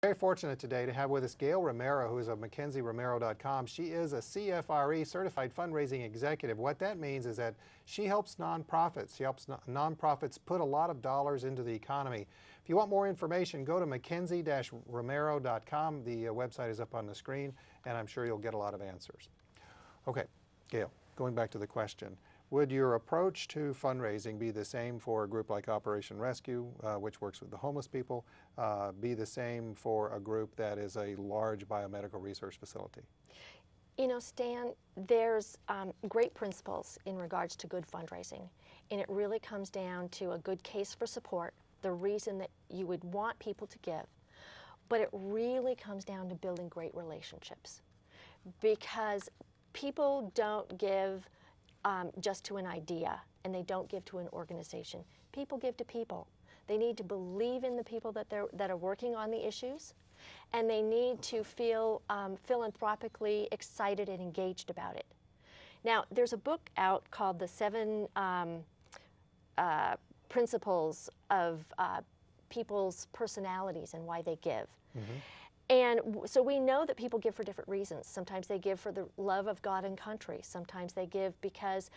Very fortunate today to have with us Gail Romero, who is of MackenzieRomero.com. She is a CFRE certified fundraising executive. What that means is that she helps nonprofits. She helps nonprofits put a lot of dollars into the economy. If you want more information, go to Mackenzie-Romero.com. The website is up on the screen, and I'm sure you'll get a lot of answers. Okay, Gail, going back to the question. Would your approach to fundraising be the same for a group like Operation Rescue, which works with the homeless people, be the same for a group that is a large biomedical research facility? You know, Stan, there's great principles in regards to good fundraising, and it really comes down to a good case for support, the reason that you would want people to give, but it really comes down to building great relationships, because people don't give just to an idea, and they don't give to an organization. People give to people. They need to believe in the people that are working on the issues, and they need to feel philanthropically excited and engaged about it. Now, there's a book out called The 7 Principles of People's Personalities and Why They Give. Mm-hmm. And so we know that people give for different reasons. Sometimes they give for the love of God and country. Sometimes they give because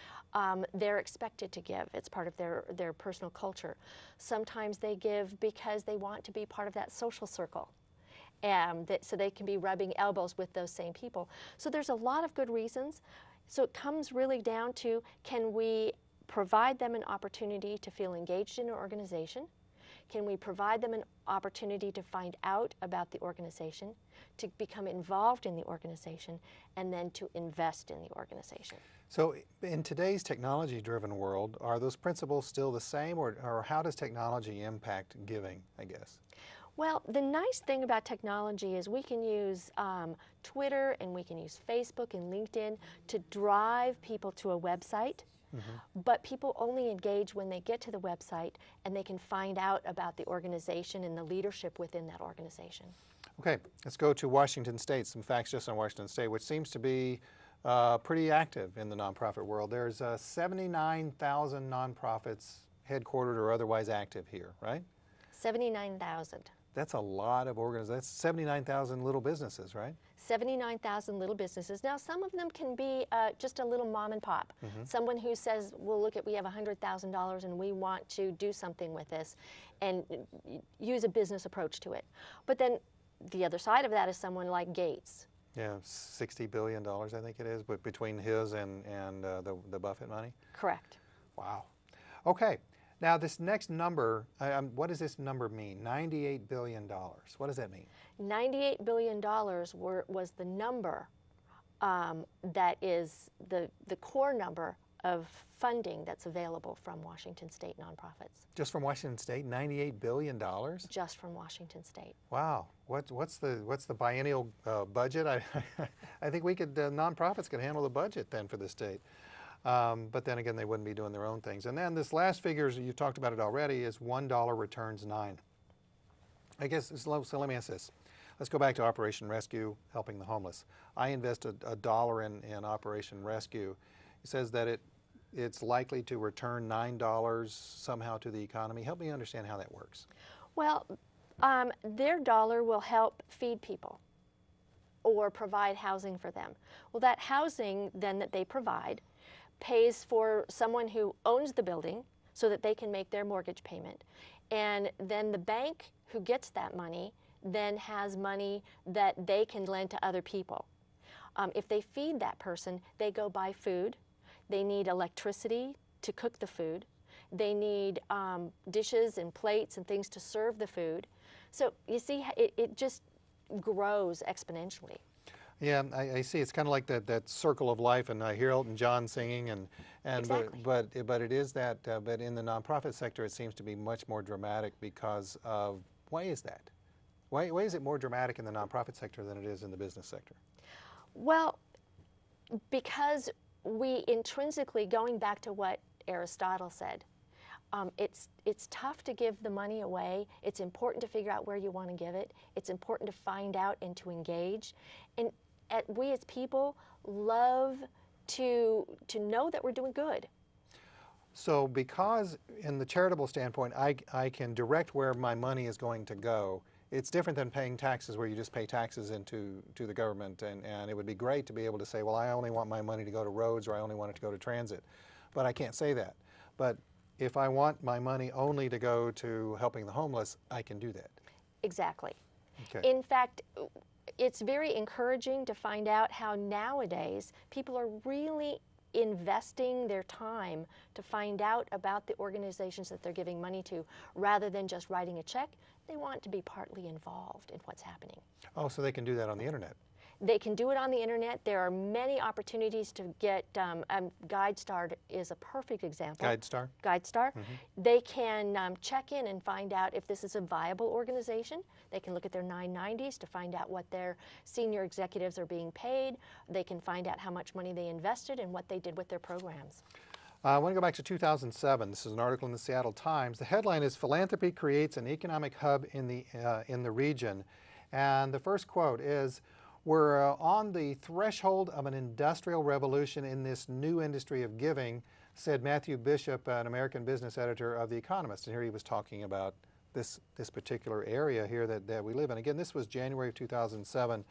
they're expected to give. It's part of their personal culture. Sometimes they give because they want to be part of that social circle, so they can be rubbing elbows with those same people. So there's a lot of good reasons. So it comes really down to, can we provide them an opportunity to feel engaged in an organization? Can we provide them an opportunity to find out about the organization, to become involved in the organization, and then to invest in the organization? So in today's technology-driven world, are those principles still the same, or how does technology impact giving, I guess? Well, the nice thing about technology is we can use Twitter, and we can use Facebook and LinkedIn to drive people to a website. Mm-hmm. But people only engage when they get to the website and they can find out about the organization and the leadership within that organization. Okay, let's go to Washington State, some facts just on Washington State, which seems to be pretty active in the nonprofit world. There's 79,000 nonprofits headquartered or otherwise active here, right? 79,000. That's a lot of organizations. That's 79,000 little businesses, right? 79,000 little businesses. Now, some of them can be just a little mom and pop. Mm-hmm. Someone who says, well, look, we have $100,000 and we want to do something with this and use a business approach to it. But then the other side of that is someone like Gates. Yeah, $60 billion, I think it is, but between his and the Buffett money? Correct. Wow. Okay. Now, this next number, what does this number mean? $98 billion. What does that mean? $98 billion was the number that is the core number of funding that's available from Washington State nonprofits. Just from Washington State, $98 billion? Just from Washington State. Wow. What's the biennial budget? I think nonprofits could handle the budget then for the state. But then again, they wouldn't be doing their own things. And then this last figure, you talked about it already, is $1 returns 9. I guess, so let me ask this. Let's go back to Operation Rescue, helping the homeless. I invested $1 in Operation Rescue. It says that it's likely to return $9 somehow to the economy. Help me understand how that works. Well, their dollar will help feed people or provide housing for them. Well, that housing then that they provide pays for someone who owns the building so that they can make their mortgage payment. And then the bank who gets that money then has money that they can lend to other people. If they feed that person, they go buy food. They need electricity to cook the food. They need dishes and plates and things to serve the food. So you see, it just grows exponentially. Yeah, I see. It's kind of like that circle of life, and I hear Elton John singing, and exactly. but it is that. But in the nonprofit sector, it seems to be much more dramatic because of, why is that? Why is it more dramatic in the nonprofit sector than it is in the business sector? Well, because we intrinsically, going back to what Aristotle said, it's tough to give the money away. It's important to figure out where you want to give it. It's important to find out and to engage. And we as people love to know that we're doing good. So because in the charitable standpoint, I can direct where my money is going to go, it's different than paying taxes where you just pay taxes into the government, and it would be great to be able to say, well, I only want my money to go to roads, or I only want it to go to transit. But I can't say that. But if I want my money only to go to helping the homeless, I can do that. Exactly. Okay. In fact, it's very encouraging to find out how nowadays people are really investing their time to find out about the organizations that they're giving money to, rather than just writing a check. They want to be partly involved in what's happening. Oh, so they can do that on the internet. They can do it on the internet. There are many opportunities to get, GuideStar is a perfect example. GuideStar? GuideStar. They can check in and find out if this is a viable organization. They can look at their 990s to find out what their senior executives are being paid. They can find out how much money they invested and what they did with their programs. I want to go back to 2007. This is an article in the Seattle Times. The headline is "Philanthropy Creates an Economic Hub in the Region." And the first quote is, "We're on the threshold of an industrial revolution in this new industry of giving," said Matthew Bishop, an American business editor of The Economist. And here he was talking about this particular area here that we live in. Again, this was January of 2007.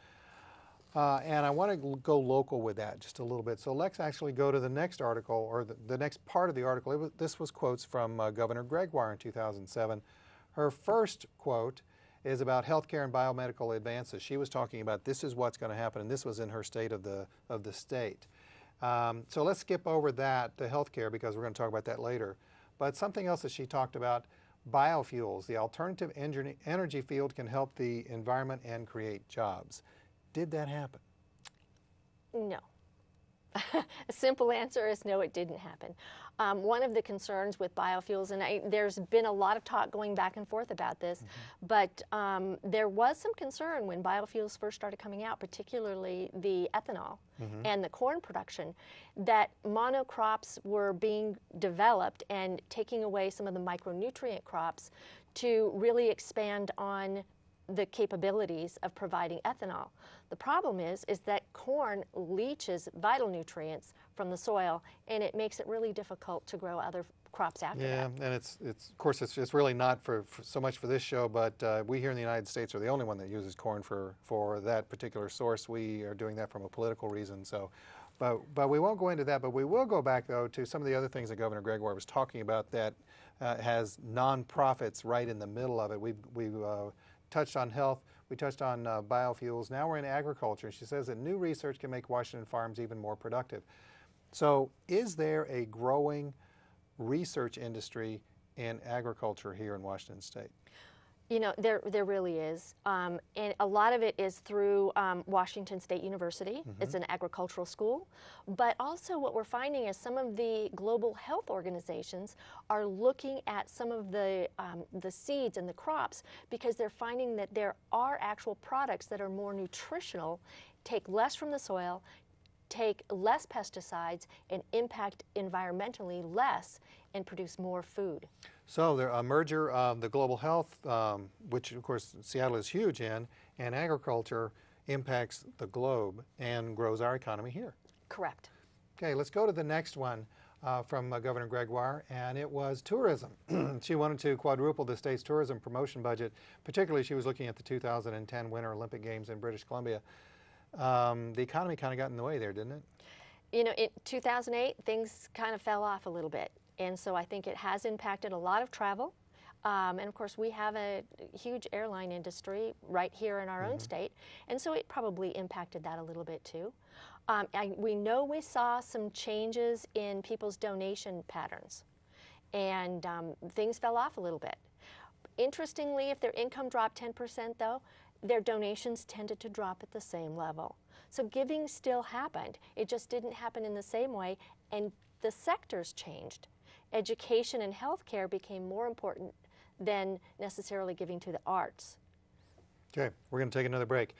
And I want to go local with that just a little bit. So let's actually go to the next article, or the next part of the article. This was quotes from Governor Gregoire in 2007. Her first quote is about healthcare and biomedical advances. She was talking about this is what's going to happen, and this was in her state of the state. So let's skip over that, the healthcare, because we're going to talk about that later. But something else that she talked about, biofuels. The alternative energy field can help the environment and create jobs. Did that happen? No. A simple answer is no, it didn't happen. One of the concerns with biofuels, and there's been a lot of talk going back and forth about this, but there was some concern when biofuels first started coming out, particularly the ethanol and the corn production, that monocrops were being developed and taking away some of the micronutrient crops to really expand on the capabilities of providing ethanol. The problem is that corn leaches vital nutrients from the soil, and it makes it really difficult to grow other crops after that. Yeah, and it's of course it's really not for so much for this show, but we here in the United States are the only one that uses corn for that particular source. We are doing that from a political reason. So, but we won't go into that. But we will go back though to some of the other things that Governor Gregoire was talking about that has nonprofits right in the middle of it. We've touched on health, we touched on biofuels, now we're in agriculture. She says that new research can make Washington farms even more productive. So is there a growing research industry in agriculture here in Washington State? You know, there really is, and a lot of it is through Washington State University. It's an agricultural school, but also what we're finding is some of the global health organizations are looking at some of the seeds and the crops, because they're finding that there are actual products that are more nutritional, take less from the soil, take less pesticides, and impact environmentally less, and produce more food. So there a merger of the global health, which of course Seattle is huge in, and agriculture impacts the globe and grows our economy here. Correct. Okay, let's go to the next one from Governor Gregoire, and it was tourism. She wanted to quadruple the state's tourism promotion budget. Particularly, she was looking at the 2010 Winter Olympic Games in British Columbia. The economy kind of got in the way there, didn't it? You know, in 2008, things kind of fell off a little bit. And so I think it has impacted a lot of travel. And of course, we have a huge airline industry right here in our own state. And so it probably impacted that a little bit too. We know we saw some changes in people's donation patterns. And things fell off a little bit. Interestingly, if their income dropped 10% though, their donations tended to drop at the same level. So giving still happened. It just didn't happen in the same way, and the sectors changed. Education and healthcare became more important than necessarily giving to the arts. Okay, we're going to take another break.